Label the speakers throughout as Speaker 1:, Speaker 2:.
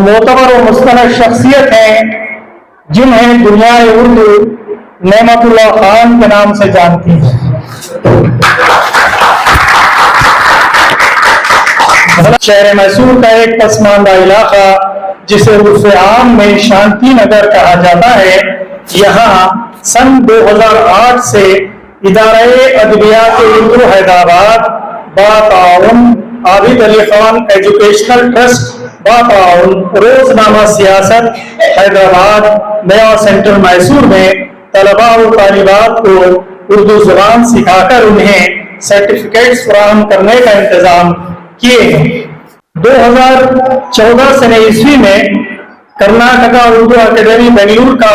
Speaker 1: मोतबर और मुस्तनद शख्सियत हैं जिन्हें दुनिया उर्दू नेमतुल्लाह खान के नाम से जानती है। शहर मैसूर का एक पसमानदा इलाका जिसे उर्फ़े आम में शांति नगर कहा जाता है, यहाँ सन 2008 से इदारे अदबियात उर्दू हैदराबाद बाताउन आबिद अली खान एजुकेशनल ट्रस्ट बाताउन रोजनामा सियासत हैदराबाद नया सेंटर मैसूर में तलबा और तालिबात को उर्दू जुबान सिखाकर उन्हें सर्टिफिकेट्स फराहम करने का इंतजाम किए हैं। 2014 सने ईस्वी में कर्नाटका उर्दू अकेडमी बेंगलुरु का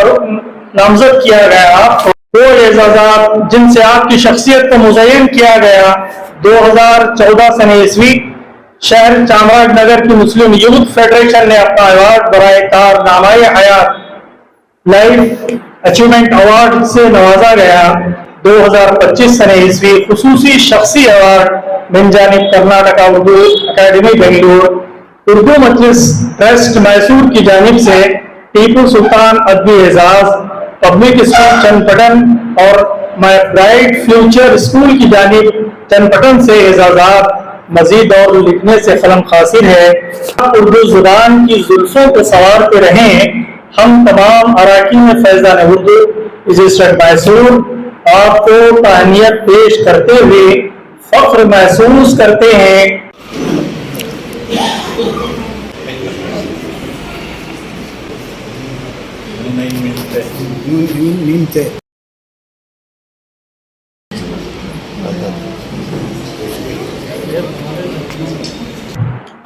Speaker 1: नामजद किया गया। वो एजाजात जिनसे आपकी शख्सियत को मुज़य्यन किया गया 2014 सने ईस्वी शहर चामराजनगर की मुस्लिम यूथ फेडरेशन ने अपना अवार्ड बराए कारनामाए हयात लाइफ अचीवमेंट अवार्ड से नवाजा गया। 2025 सने ईस्वी खुसूसी शख्सी अवार्ड मिन जानिब कर्नाटका उर्दू अकेडमी बेंगलुरु उर्दू मजलिस ट्रस्ट मैसूर की जानिब से टीपू सुल्तान अदबी एजाज पब्लिक स्कूल चनपटन और माई ब्राइट फ्यूचर स्कूल की जानिब चनपटन से एजाजात मजीद और लिखने से कलम खासिर है। उर्दू जुबान की जुल्फों को संवारते रहें। हम तमाम अराकीन फैज़ान उर्दू रजिस्टर्ड मैसूर आपको ताहनियत पेश करते हुए फख्र महसूस करते हैं।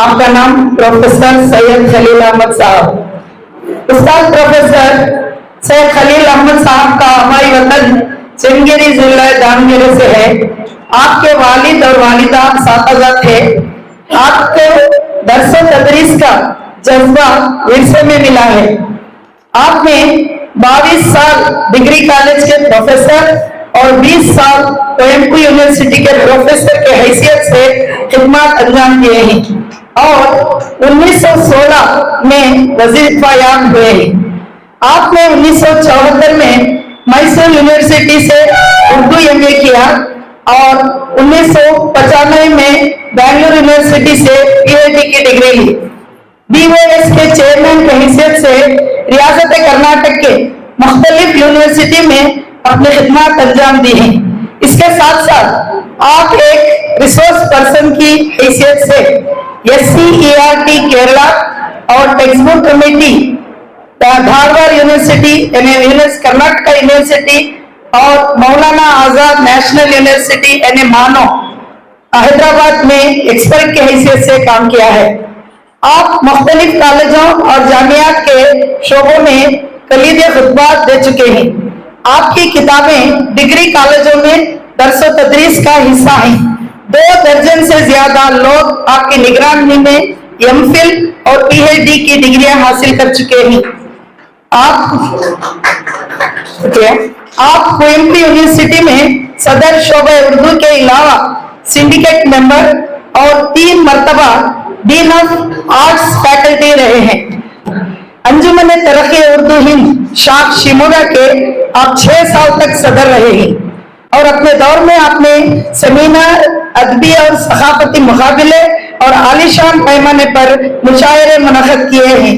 Speaker 2: आपका नाम प्रोफेसर सैयद खलील अहमद साहब। उस्ताद प्रोफेसर सैयद खलील अहमद साहब का हमारी वतन चिंगिरी जिला दानगिरी से है। आपके वालिद और वालिदा साथीज़ा थे। आपको दरस तदरीस का जज्बा विरसे में मिला है। आपने 22 साल डिग्री कॉलेज के प्रोफेसर और 20 साल कोयम्बटूर यूनिवर्सिटी के प्रोफेसर के हैसियत से खिदमत अंजाम दिए हैं और 1916 में वजीफायाब हुए हैं। आपने 1974 में मैसूर यूनिवर्सिटी से उर्दू एमए किया और 1995 में बेंगलुरु यूनिवर्सिटी से पीएचडी की डिग्री ली। बीओएस के चेयरमैन की हैसियत से रियासत कर्नाटक के मुख्तलिफ यूनिवर्सिटी में अपनी खिदमत अंजाम दी है। इसके साथ साथ आप एक रिसोर्स पर्सन की हैसियत से SCERT केरला और text book committee Dharwad university Karnataka university और मौलाना आजाद नेशनल यूनिवर्सिटी मानो हैदराबाद में एक्सपर्ट की हैसियत से काम किया है। आप मुख्तलिफ कॉलेजों और जामियात के शोबों में कलीद खुतबात दे चुके हैं। आपकी किताबें डिग्री कॉलेजों में दरस तदरीस का हिस्सा हैं। 2 दर्जन से ज्यादा लोग आपकी निगरानी में MPhil और PhD की डिग्रियां हासिल कर चुके हैं। आप कोयम्बटूर यूनिवर्सिटी में सदर शोबे उर्दू के अलावा सिंडिकेट मेंबर और 3 मरतबा डीन ऑफ आर्ट्स फैकल्टी रहे हैं। अंजुमन तरक्की उर्दू हिंद शाख शिमोगा के आप 6 साल तक सदर रहे हैं और अपने दौर में आपने सेमिनार अदबी और सकाफती मुकाबले और आलीशान पैमाने पर मुशायरे मुनक़िद किए हैं।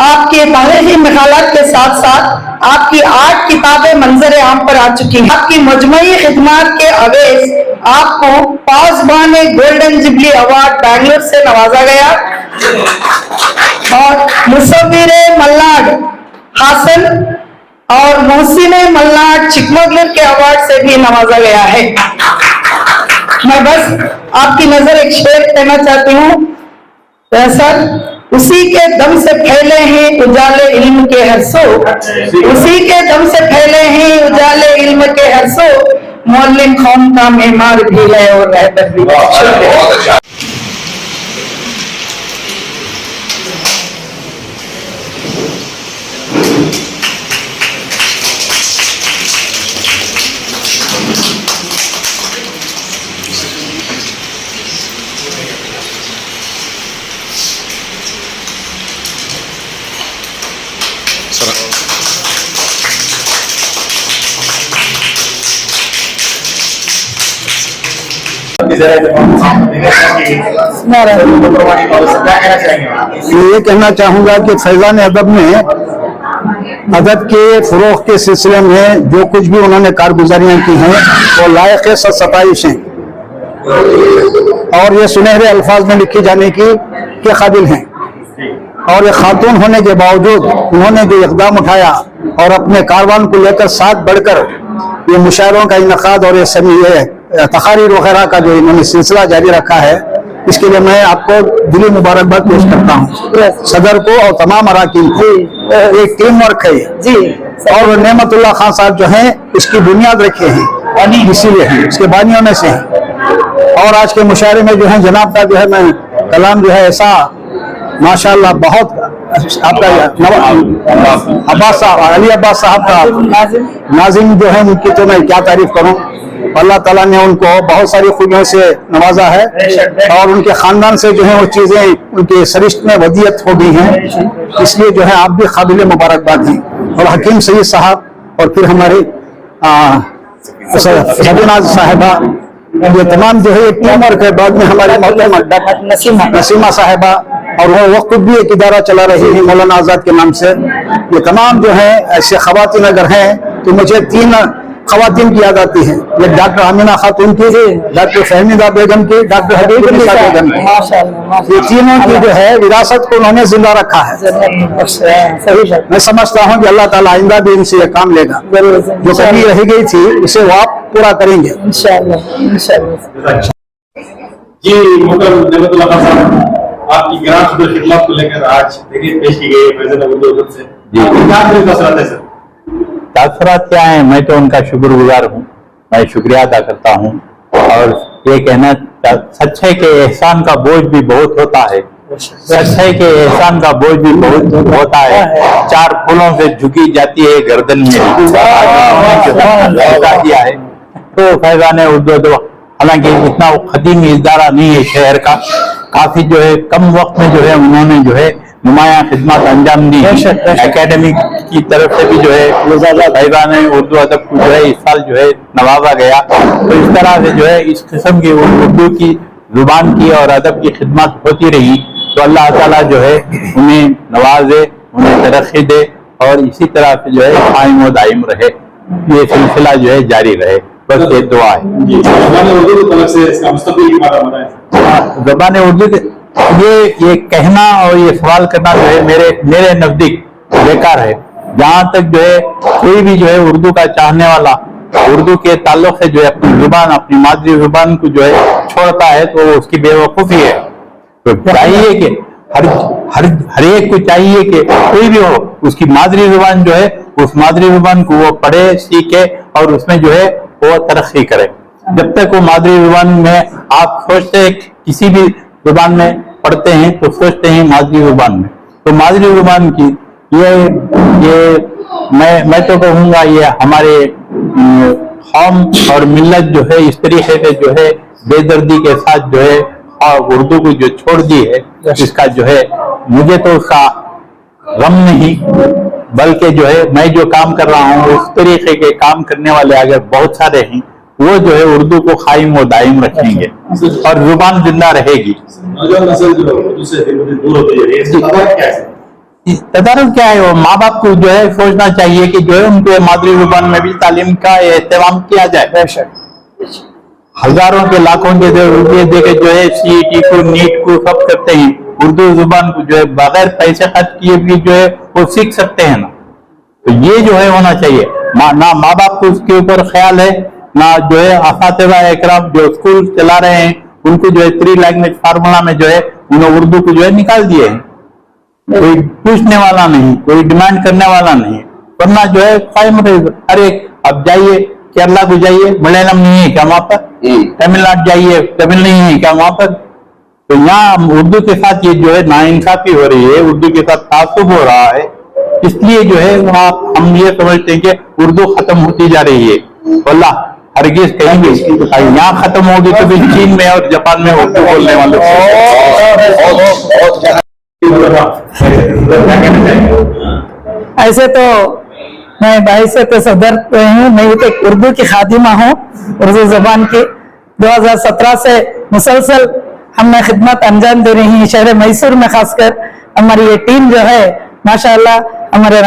Speaker 2: आपके तारीखी मकालात के साथ साथ आपकी 8 किताबें मंजर आम पर आ चुकी हैं। आपकी मजमूई खिदमत के अवेज आपको पासबान गोल्डन जुबली अवार्ड बेंगलुरु से नवाजा गया और मुसव्विर मल्लाड हासन और मोहसिन मल्लाड चिकमगलुर के अवार्ड से भी नवाजा गया है। मैं बस आपकी नजर एक शेर कहना चाहती हूँ। सर, उसी के दम से फैले हैं उजाले इल्म के हर सो, उसी के दम से फैले हैं उजाले इल्म के हर सो, मौलिम कौम का मेमार भी है और रहबर भी है।
Speaker 3: ये कहना चाहूंगा कि फैजान अदब में अदब के फरोग के सिलसिले में जो कुछ भी उन्होंने कारगुजारियां की हैं वो लायक सताइश हैं और ये सुनहरे अल्फाज में लिखी जाने के काबिल हैं। और ये खातून होने के बावजूद उन्होंने जो इक़दाम उठाया और अपने कारवान को लेकर साथ बढ़कर ये मुशायरों का इनकाद और ये तकारीर वगैरह का जो इन्होंने सिलसिला जारी रखा है, इसके लिए मैं आपको दिली मुबारकबाद पेश करता हूँ सदर को और तमाम अराकीन को। एक टीम वर्क है जी। और नेमतुल्लाह खान साहब जो हैं इसकी बुनियाद रखे हैं, इसीलिए हैं, इसके बानियों में से हैं। और आज के मुशायरे में जो है जनाब का जो है मैं कलाम जो है ऐसा माशाअल्लाह बहुत आपका अब्बास साहब अली अब्बास साहब का नाजिम जो है उनकी तो मैं क्या तारीफ करूं। अल्लाह ताला ने उनको बहुत सारी खूबियों से नवाजा है और उनके खानदान से जो है वो चीजें उनके सरिश्त में वदियत हो गई हैं, इसलिए जो है आप भी काबिल मुबारकबाद हैं। और हकीम सईद साहब और फिर हमारे सबीनाज साहिबा, ये तमाम जो है टीम वर्क है। बाद में हमारे नसीमा साहिबा और वो खुद भी एक इदारा चला रही है मौलाना आजाद के नाम से। ये तमाम जो है ऐसे खवातीन अगर हैं तो मुझे 3 खवातीन की याद आती है। एक डॉक्टर आमिना खातून की, डॉक्टर फहमीदा बेगम की, डॉक्टर हबीब बेगम की। ये तीनों की जो है विरासत को उन्होंने जिंदा रखा है। मैं समझता हूँ कि अल्लाह ताला आइंदा भी इनसे ये काम लेगा, जो कमी रह गई थी उसे वो आप पूरा करेंगे इंशाअल्लाह।
Speaker 4: जी मुकरम नेमतुल्लाह खान साहब, आपकी ग्राम सदर खिदमत को लेकर आज तकरीर पेश की गई है फैजान उर्दू अदब से। जी क्या तासुरात है सर?
Speaker 5: तासुरात क्या है, मैं तो उनका शुक्रगुजार हूँ, मैं शुक्रिया अदा करता हूँ। और ये कहना सच है कि एहसान का बोझ भी बहुत होता है, सच है कि एहसान का बोझ भी बहुत होता है। 4 फूलों से झुकी जाती है गर्दन में दिया है। तो फैजान उर्दू अदब हालांकि इतना खदीम इदारा नहीं है शहर का, काफी जो है कम वक्त में जो है उन्होंने जो है नुमाया खिदमत अंजाम दी। एकेडमी की तरफ से भी जो है फैजान उर्दू अदब को जो है इस साल जो है नवाजा गया। तो इस तरह से जो है इस किस्म की उर्दू की जुबान की और अदब की खिदमत होती रही, तो अल्लाह ताला जो है उन्हें नवाजे, उन्हें तरक्की दे और इसी तरह से जो है कायम व दायम रहे, ये सिलसिला जो है जारी रहे, बस ये दुआ है। ज़बान उर्दू ये कहना और ये सवाल करना जो है मेरे नजदीक बेकार है। जहाँ तक जो है कोई भी जो है उर्दू का चाहने वाला उर्दू के ताल्लुक से जो है अपनी जुबान, अपनी मादरी जुबान को जो है छोड़ता है तो उसकी बेवकूफ़ी है। तो चाहिए कि हर एक को चाहिए कि कोई भी हो उसकी मादरी जुबान जो है उस मादरी जुबान को वो पढ़े, सीखे और उसमें जो है वो तरक्की करे। जब तक वो मादरी जुबान में आप सोचते हैं किसी भी जुबान में पढ़ते हैं तो सोचते हैं मादरी जुबान में, तो मादरी जुबान की ये मैं तो कहूँगा ये हमारे कौम और मिल्लत जो है इस तरीके से जो है बेदर्दी के साथ जो है और उर्दू को जो छोड़ दी है, इसका जो है मुझे तो उसका गम नहीं, बल्कि जो है मैं जो काम कर रहा हूँ उस तरीके के काम करने वाले अगर बहुत सारे हैं वो जो है उर्दू को कायम व दायम रखेंगे और जुबान जिंदा रहेगी। तदारुक क्या है, वो माँ बाप को जो है सोचना चाहिए कि जो है उनके मादरी जुबान में भी तालीम का एहतमाम किया जाए। हजारों के लाखों के रुपये देके जो है CET को, नीट को सब करते हैं, उर्दू जुबान को जो है बगैर पैसे खर्च किए भी जो है वो सीख सकते हैं ना। तो ये जो है होना चाहिए, ना माँ बाप को उसके ऊपर ख्याल है, ना जो है असातिज़ा इकराम जो स्कूल चला रहे हैं उनको जो है 3 लैंग्वेज फार्मूला में जो है उन्होंने उर्दू को जो है निकाल दिए हैं। कोई पूछने वाला नहीं, कोई डिमांड करने वाला नहीं, वरना जो है कायम रहेगा। अरे अब जाइए केरला को जाइए, मलयालम नहीं है क्या वहां पर? तमिलनाडु जाइए, तमिल नहीं है क्या वहां पर? तो यहाँ उर्दू के साथ ये जो है नाइंसाफी हो रही है, उर्दू के साथ तासुब हो रहा है, इसलिए जो है वहाँ हम ये समझते हैं कि उर्दू खत्म होती जा रही है। अल्लाह हरगिज कहेंगे यहाँ खत्म होगी तो भी चीन में और जापान में उर्दू बोलने वाले।
Speaker 2: ऐसे तो मैं भाई से तो सदर हूँ, मैं तो उर्दू की खादिमा हूँ, उर्दू जबान की। 2017 से मुसलसल हमने खिदमत अंजाम दे रही हैं शहर मैसूर में। खासकर हमारी ये टीम जो है माशाअल्लाह, हमारे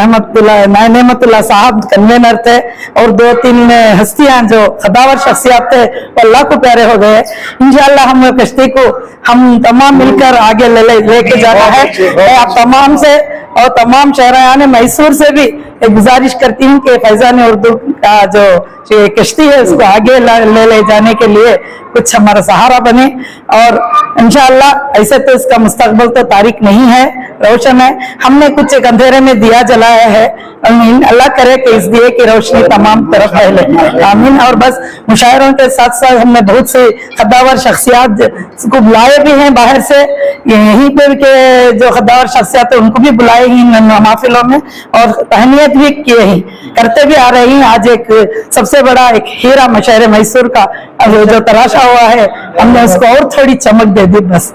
Speaker 2: नेमतुल्लाह साहब कन्वेनर थे और 2-3 हस्तियां जो खदावर शख्सियात थे वो अल्लाह को प्यारे हो गए। इंशाअल्लाह हम कश्ती को हम तमाम मिलकर आगे लेके जाना है। मैं आप तमाम से और तमाम शहरायान मैसूर से भी एक गुजारिश करती हूँ कि फैजान उर्दू का जो कश्ती है उसको आगे ले जाने के लिए कुछ हमारा सहारा बने। और इंशाअल्लाह ऐसे तो इसका मुस्तकबिल तो तारीख नहीं है, रोशन है। हमने कुछ एक अंधेरे में दिया जलाया है, आमीन। अल्लाह करे कि इस दिए की रोशनी तमाम तरफ फैले, आमीन। और बस मुशायरों के साथ साथ हमने बहुत से खदावर शख्सियात को बुलाए भी हैं बाहर से, यहीं पर के जो खदावर शख्सियात है उनको भी बुलाए ही महफिलों में और तहनीत भी किए हैं, करते भी आ रहे हैं। आज एक सबसे बड़ा एक हीरा शहर मैसूर का जो तराशा हुआ है, हमने उसको और थोड़ी चमक दे दी बस।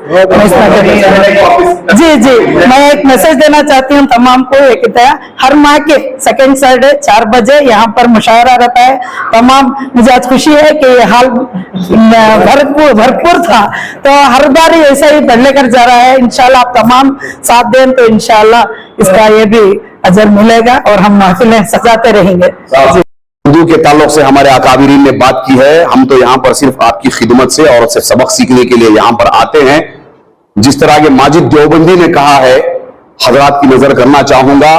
Speaker 2: जी जी, मैं एक मैसेज देना चाहती हूँ तमाम को, एक हर माह के सेकंड सैटरडे 4 बजे यहाँ पर मुशायरा रहता है। तमाम मुझे आज खुशी है कि ये हाल भरपूर था, तो हर बार ऐसा ही बढ़ लेकर जा रहा है। इंशाल्लाह आप तमाम साथ दें तो इंशाल्लाह इसका ये भी अजर मिलेगा और हम महफिलें सजाते रहेंगे।
Speaker 6: उर्दू के ताल्लुक से हमारे अकाबिरीन ने बात की है। हम तो यहाँ पर सिर्फ आपकी खिदमत से और सिर्फ सबक सीखने के लिए यहाँ पर आते हैं। जिस तरह के माजिद देवबंदी ने कहा है, हजरात की नजर करना चाहूंगा।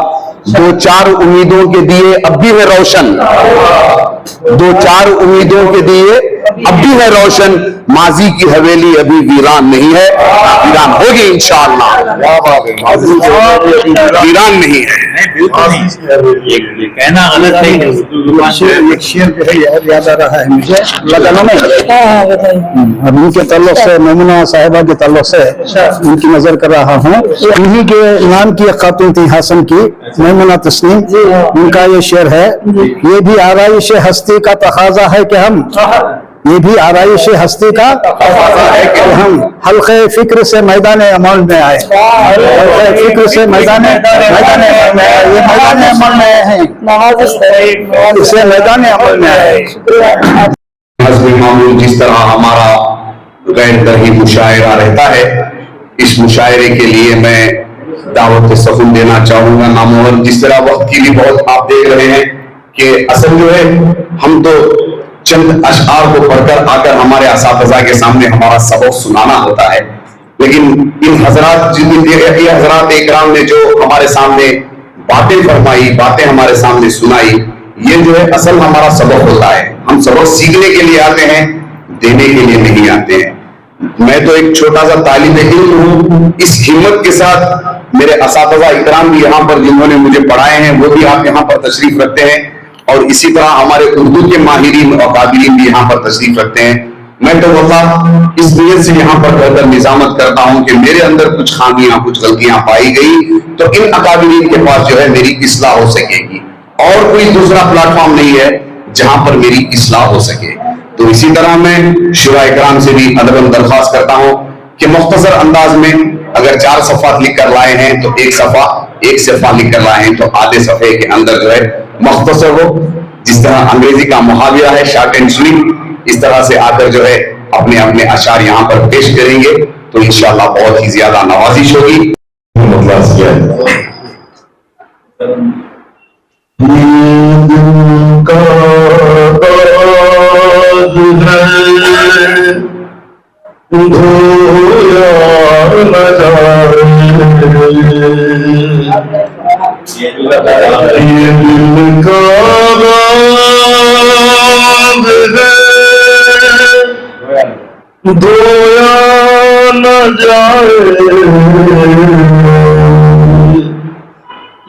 Speaker 6: 2-4 उम्मीदों के दिए अब भी है रोशन, 2-4 उम्मीदों के दिए अब भी है रोशन। माजी की हवेली अभी वीरान नहीं है, वीरान होगी इंशाअल्लाह, वीरान नहीं है।
Speaker 5: कहना गलत नहीं है।
Speaker 3: एक शेर जो है याद आ रहा है मुझे, लगाना में अब इनके ताल्लुक से मैमुना साहिबा के ताल्लुक से उनकी नजर कर रहा हूँ। इन्हीं के नाम की एक खातून थी हासन की, मैमुना तस्नीम, उनका ये शेर है, ये भी आराइश हस्ती का तकाजा है कि हम, ये भी आराइश हस्ती का तकाजा है कि हम हल्के फिक्र से मैदान अमल में आए, हल्के फिक्र से मैदान अमल में आए, ये मैदान अमल में हैं, इसे मैदान अमल में आए।
Speaker 6: हस्बी मामूल जिस तरह हमारा गैर दही मुशायरा रहता है, इस मुशायरे के लिए मैं दावत सफून देना चाहूंगा। नामोहर जिस तरह वक्त की भी बहुत आप देख रहे हैं कि असल जो है हम तो चंद अशआर को पढ़कर आकर हमारे असातिज़ा के सामने हमारा सबक सुनाना होता है, लेकिन इन हजरात ये हजरात इकराम ने जो हमारे सामने बातें फरमाई, बातें हमारे सामने सुनाई, ये जो है असल हमारा सबक होता है। हम सबक सीखने के लिए आते हैं, देने के लिए नहीं आते हैं। मैं तो एक छोटा सा तालिब इल्म हूँ। इस हिम्मत के साथ मेरे असातिज़ा इकराम भी यहाँ पर जिन्होंने मुझे पढ़ाए हैं वो भी आप यहाँ पर तशरीफ रखते हैं, और इसी तरह हमारे उर्दू के माहिरीन और काबिलीन भी यहाँ पर तशरीफ रखते हैं। मैं तो वल्लाह इस नियत से यहाँ पर बेहतर निजामत करता हूँ कि मेरे अंदर कुछ खामियां, कुछ गलतियां पाई गई तो इन अकाबिलीन के पास जो है मेरी इस्लाह हो सकेगी, और कोई दूसरा प्लेटफॉर्म नहीं है जहां पर मेरी इस्लाह हो सके। तो इसी तरह मैं शुरा इकराम से भी अदबन दरख्वास्त करता हूँ कि मुख्तसर अंदाज में अगर 4 सफ़ा लिख कर लाए हैं तो एक सफ़ा लिख कर लाए हैं तो आधे सफ़े के अंदर जो है मुख्तसर हो। जिस तरह अंग्रेजी का मुहावरा है शॉर्ट एंड स्वीट, इस तरह से आकर जो है अपने अपने अशार यहाँ पर पेश करेंगे तो इंशाअल्लाह बहुत ही ज्यादा नवाजिश होगी।
Speaker 7: धोया न जाए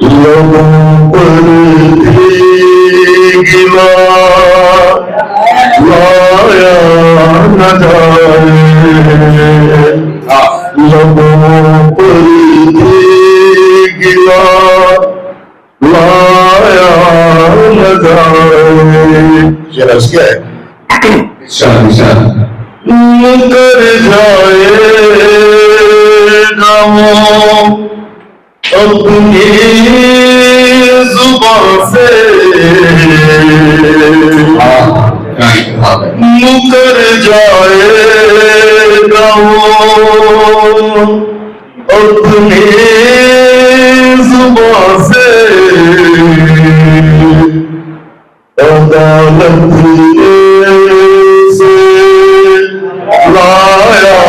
Speaker 7: लोगों पर गिला लाया न जाए, लोगों पर गिला लाया न जाए। क्या है मुकर जाएगा वो अपनी जुबान से, मुकर जाएगा वो अपनी जुबान से अदालत से लाया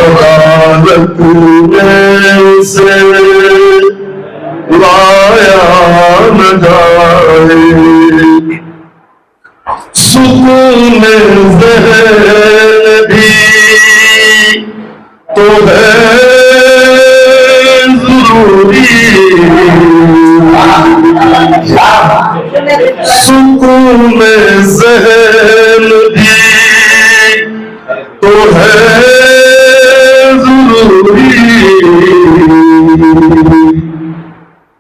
Speaker 7: अदालत से लाया न जाए सुकून ज़हन भी तो है जरूरी सुकून ज़हन भी तो है जरूरी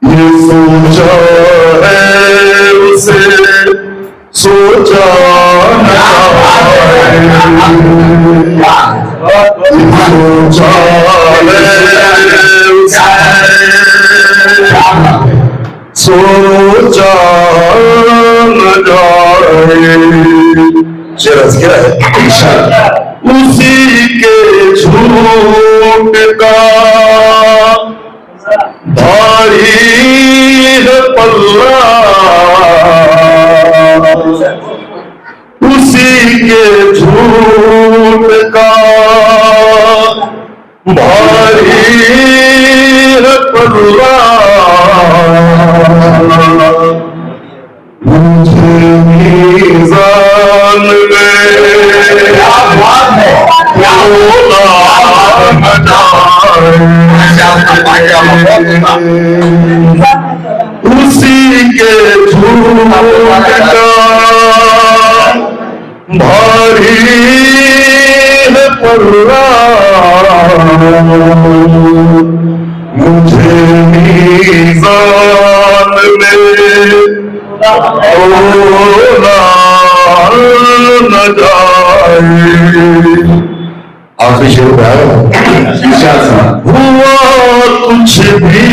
Speaker 7: ये सोचा है उसे सोचा न जाए सोचा है उसे सोचा न जाए शेर क्या है उसी के झूठ का भारी है पल्ला उसी के झूठ का भारी है पल्ला मुझे मीज़ान में उसी के झूठ का भारी है पल्ला मुझे मीज़ान में न जाए आखिरी शेर हुआ कुछ भी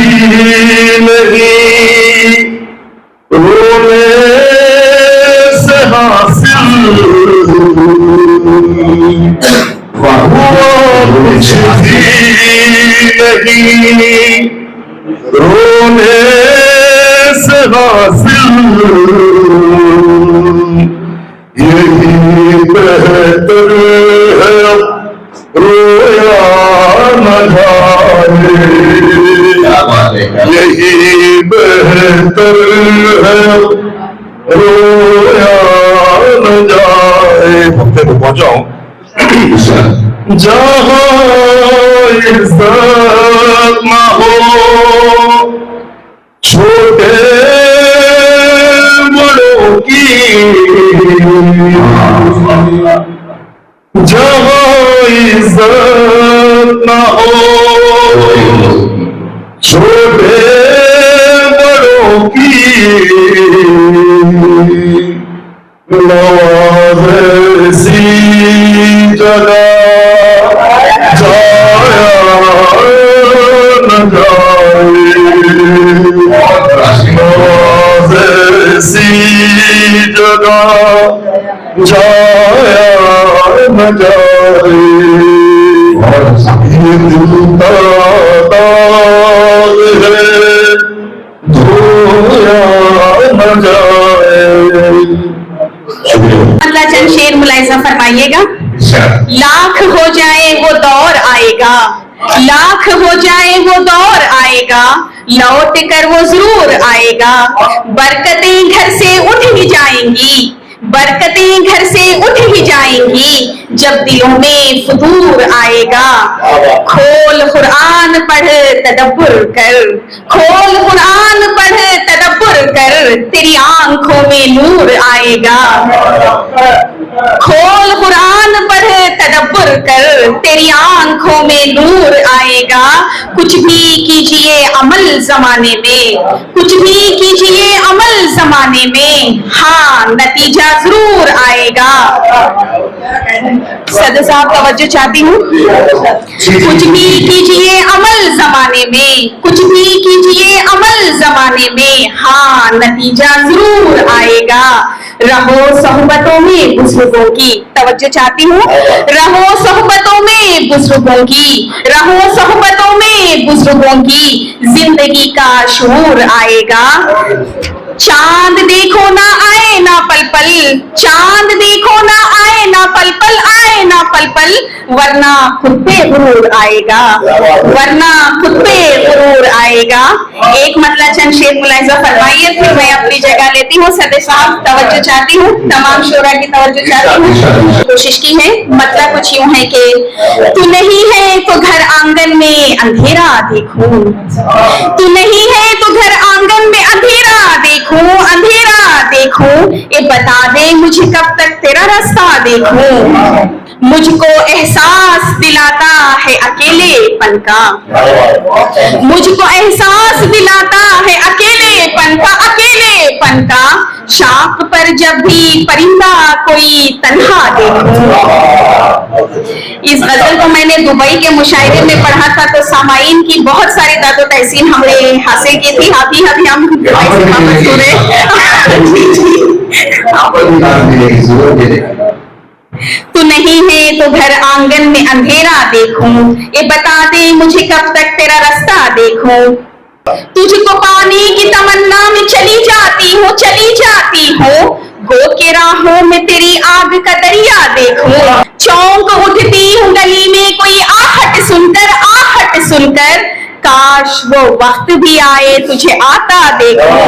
Speaker 7: नहीं रोने से हासिल हुआ कुछ भी नहीं रोने से हासिल यही बेहतर है रोया न जाए यही बेहतर है रोया न जाए हफ्ते को पहुंचाऊं जहाँ इज्जत न हो छोटे बड़ों की जहाँ इज्जत न हो छोटे बड़ों की नवाज़ी जगह जाया न जाए नवाज़ी जगह जाया न जाए ये दिल का दाग है धोया न जाए
Speaker 8: अगला चंद शेर मुलाहिजा फरमाइएगा। लाख हो जाए वो दौर आएगा, लाख हो जाए वो दौर आएगा, लौट कर वो जरूर आएगा। बरकतें घर से उठ ही जाएंगी, बरकतें घर से उठ ही जाएंगी, जब दिलों में फुतूर आएगा। खोल कुरान पढ़ तदब्बुर कर, खोल कुरान पढ़ तदब्बुर कर, तेरी आंखों में नूर आएगा। खोल कुरान पढ़ तदब्बुर कर, तेरी आंखों में नूर आएगा। कुछ भी कीजिए अमल जमाने में, कुछ भी कीजिए अमल जमाने में, हाँ नतीजा जरूर आएगा। सदर साहब तवज्जो चाहती हूँ। कुछ भी कीजिए अमल जमाने में, कुछ भी कीजिए अमल जमाने में, हाँ नतीजा जरूर आएगा। रहो सोहबतों में बुजुर्गों की, तवज्जो चाहती हूँ, रहो सोहबतों में बुजुर्गों की, रहो सोहबतों में बुजुर्गों की, जिंदगी का शूर आएगा। चांद देखो ना आए ना पल पल, चांद देखो ना आए ना पल पल, आए ना पल पल, वरना खुद पे गुरूर आएगा, वरना खुद पे गुरूर आएगा। एक मतलब चंद शेर मुलाहिजा फरमाइए, फिर मैं अपनी जगह लेती हूँ। सदे साहब तवज्जो चाहती हूँ, तमाम शोरा की तवज्जो चाहती हूँ। कोशिश की है, मतलब कुछ यूं है कि तू नहीं है तो घर आंगन में अंधेरा देखूं, तू नहीं है तो घर आंगन में अंधेरा देखूं, अंधेरा देखूं, ये बता दे मुझे कब तक तेरा रास्ता देखूं। मुझको एहसास दिलाता है अकेलेपन का, मुझको एहसास दिलाता है अकेलेपन का, अकेलेपन का। शाख पर जब भी परिंदा कोई तन्हा देखूं। इस गजल को मैंने दुबई के मुशायरे में पढ़ा था, तो सामाईन की बहुत सारी दादो तहसीन हमने हासिल की थी। अभी हम दुबई से वापस हो रहे। तू नहीं है तो घर आंगन में अंधेरा देखूं, ये बता दे मुझे कब तक तेरा रास्ता देखूं। तुझको पाने की तमन्ना में चली जाती हूँ, चली जाती हूँ, गोद के राहों में तेरी आग का दरिया देखूं। चौंक उठती हूँ गली में कोई आहट सुनकर, आहट सुनकर, काश वो वक्त भी आए तुझे आता देखूं।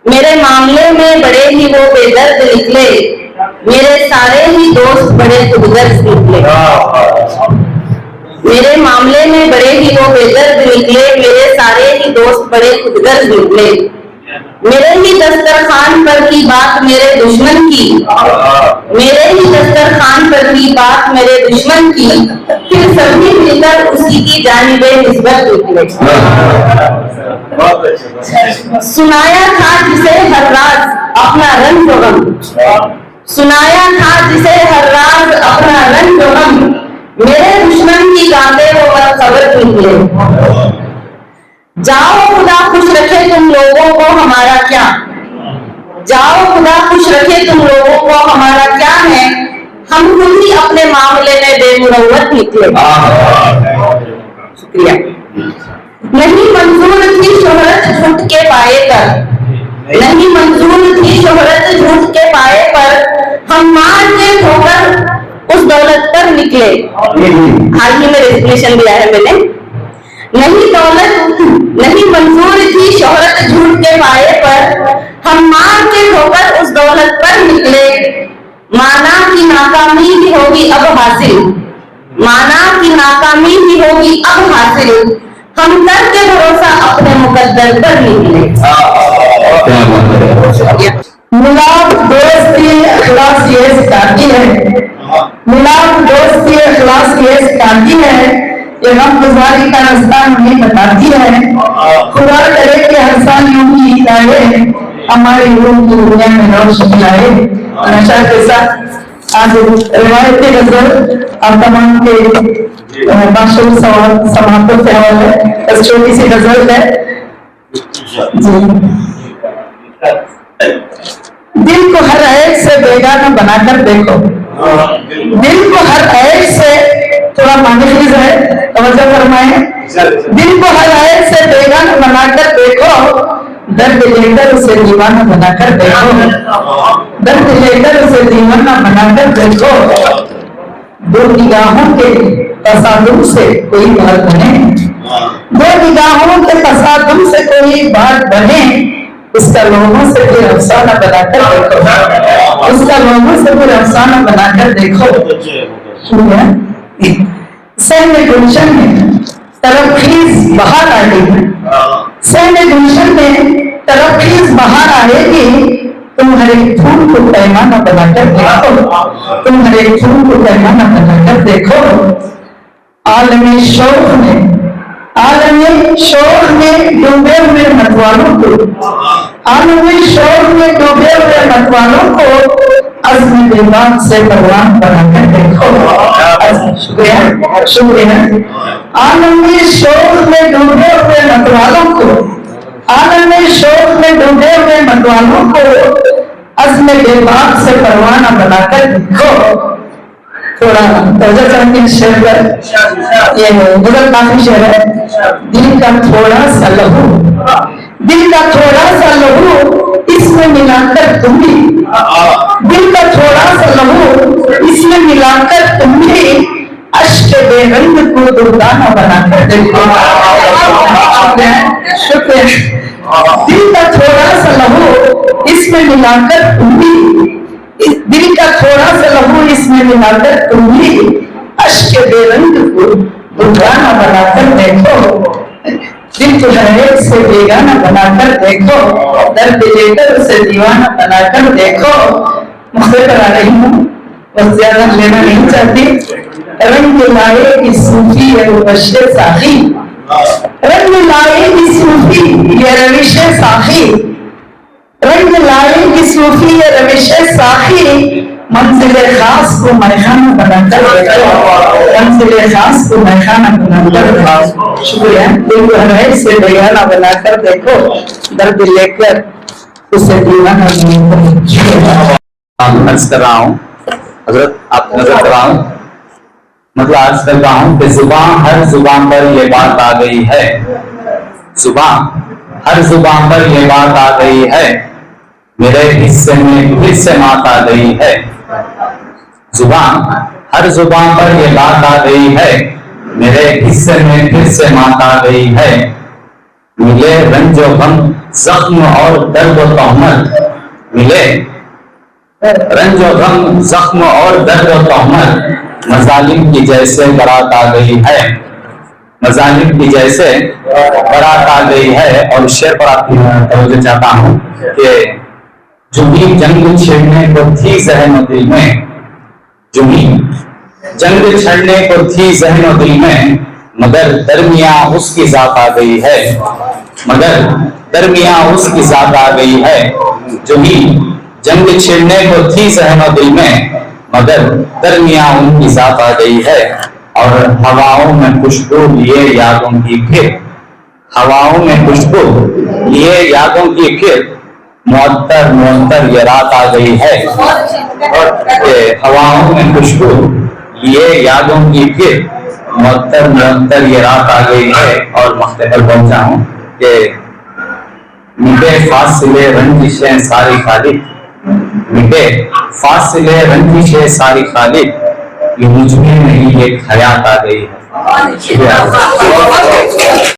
Speaker 2: मेरे मामले में बड़े ही वो बेदर्द निकले, मेरे सारे ही दोस्त बड़े खुदगर्ज निकले। मेरे मामले में बड़े ही वो बेदर्द निकले, मेरे सारे ही दोस्त बड़े खुदगर्ज निकले। मेरे ही दस्तरखान पर की बात मेरे दुश्मन की, मेरे ही दस्तरखान पर की बात मेरे दुश्मन की, फिर सभी मिलकर उसी की जानिबे निस्बत निकले। सुनाया था जिसे हर राज अपना रंग गम, सुनाया था जिसे हर राज अपना रंग गम, मेरे दुश्मन की गाते वो खबर निकले। जाओ खुदा खुश रखे तुम लोगों को हमारा क्या, जाओ खुदा खुश रखे तुम लोगों को हमारा क्या है, हम खुद ही अपने मामले में बेमुरव्वत निकले। शुक्रिया। नहीं मंजूर थी शोहरत झूठ के पाए पर, नहीं मंजूर थी शोहरत झूठ के पाए पर, हम मार के होकर उस दौलत पर निकले। हाल ही में रेजिग्नेशन दिया है मैंने। नहीं दौलत नहीं मंजूर थी शोहरत झूठ के पाए पर, हम मार के होकर उस दौलत पर निकले। माना की नाकामी भी होगी अब हासिल, माना की नाकामी भी होगी अब हासिल, हम करके भरोसा अपने मुकद्दर पर निकले। मुलाक दोस्ती अखलास ये सिखाती है, मुलाक दोस्ती अखलास ये सिखाती है, ये गम गुजारी का रास्ता हमें बताती है। खुदा करे कि हर साल यूं ही आए, हमारी रूह की दुनिया में रोशनी लाए। नशा के साथ आज रिवायती गजल आप तमाम के माशूर समातों से हवाले है, छोटी सी गजल है जी। दिल को हर ऐब से बेगाना बनाकर देखो, दिल को हर ऐब से, थोड़ा मानिफिज है तवज्जो फरमाएं, दिल को हर ऐब से बेगाना बनाकर देखो, दर्द लेकर उसे दीवाना बनाकर देखो, दर्द लेकर उसे दीवाना बनाकर देखो। दो निगाहों के तसादुम से कोई बात बने, दो निगाहों के तसादुम से कोई बात बने, उसका लोगों से फिर अफसाना बनाकर देखो, उसका लोगों से फिर अफसाना बनाकर देखो। सैन्य गुलशन में तरफखीज बहार आएगी, सैन्य गुलशन में तरफखीज बहार आएगी, तुम हर एक फूल को पैमाना बनाकर देखो, तुम हर एक फूल को पैमाना बनाकर देखो। आलमी शौक में, आलमी शौक में डूबे हुए मतवालों को, आलमी शौक में डूबे हुए मतवालों को अज़्म बेबाक से परवान बनाकर देखो। शुक्रिया शुक्रिया। आलमी शौक में डूबे हुए मतवालों को मतवालों को अज़्म बेबाक से परवाना बनाकर देखो। थोड़ा तवज्जो करके शेर पर, ये गुजर काफी शेर है। दिल का थोड़ा सा लहू, दिल का थोड़ा सा लहू इसमें मिलाकर तुम भी, दिल का थोड़ा सा लहू इसमें मिलाकर तुम भी अश्क बेरंग को दुर्दाना बनाकर देखो। शुक्र। दिल का थोड़ा सा लहू इसमें मिलाकर तुम भी, दिल का थोड़ा सा लहू इसमें मिलाकर तुम भी अश्क बेरंग को दुर्दाना बनाकर देखो। दिल को हरेक से बेगाना बनाकर देखो, दर्द लेकर उसे दीवाना बनाकर देखो। मुझसे करा रही हूँ, बस ज्यादा लेना नहीं चाहती। रंग लाएगी सूफी ये रविश साखी, रंग लाएगी सूफी ये रविश साखी, रंग लाएगी सूफी ये रविश साखी। मंजिले खास को मैखाना बनाकर देखो, मंजिले खास को मैखाना बनाकर देखो। शुक्रिया। दिल को हर से बेगाना बनाकर देखो, दर्द लेकर उसे दीवाना बनाकर।
Speaker 5: अर्ज कर रहा हूँ हजरत, आप नजर कर रहा हूँ, मतलब अर्ज कर रहा हूँ कि जुबान हर जुबान पर ये बात आ गई है, जुबान हर जुबान पर ये बात आ गई है, मेरे हिस्से में फिर से मात आ गई है। जुबान हर जुबान पर ये बात आ गई है, मेरे हिस्से में फिर से मात आ गई है। मिले रंजो गम जख्म और दर्द व तहमत, मिले रंजो गम जख्म और दर्द व तहमत, मजालिम की जैसे बारात आ गई है, मजालिम की जैसे बारात आ गई है। और शेर पर आपकी तवज्जो चाहता हूँ कि जुमी जंग छेड़ने को थी जहन और दिल में, जुमी जंग छेड़ने को थी जहन और दिल में, मगर दरमिया उसकी जात आ गई है, मगर दरमिया उसकी जात आ गई है। जुमी जंग छेड़ने को थी जहन और दिल में, मगर दरमिया उनकी जात आ गई है। और हवाओं में खुशबू लिए यादों की फिर, हवाओं में खुशबू लिए यादों की फिर, मुअत्तर मुअत्तर ये रात आ गई है। और ये हवाओं में खुशबू लिए यादों की फिर, मुअत्तर मुअत्तर ये रात आ गई है। और मक्ते पर पहुंचा हूँ कि मिटे फासिले रंजिशें सारी खाली, मिटे फासिले रंजिशें सारी खाली, ये मुझ में नहीं एक हयात आ गई है।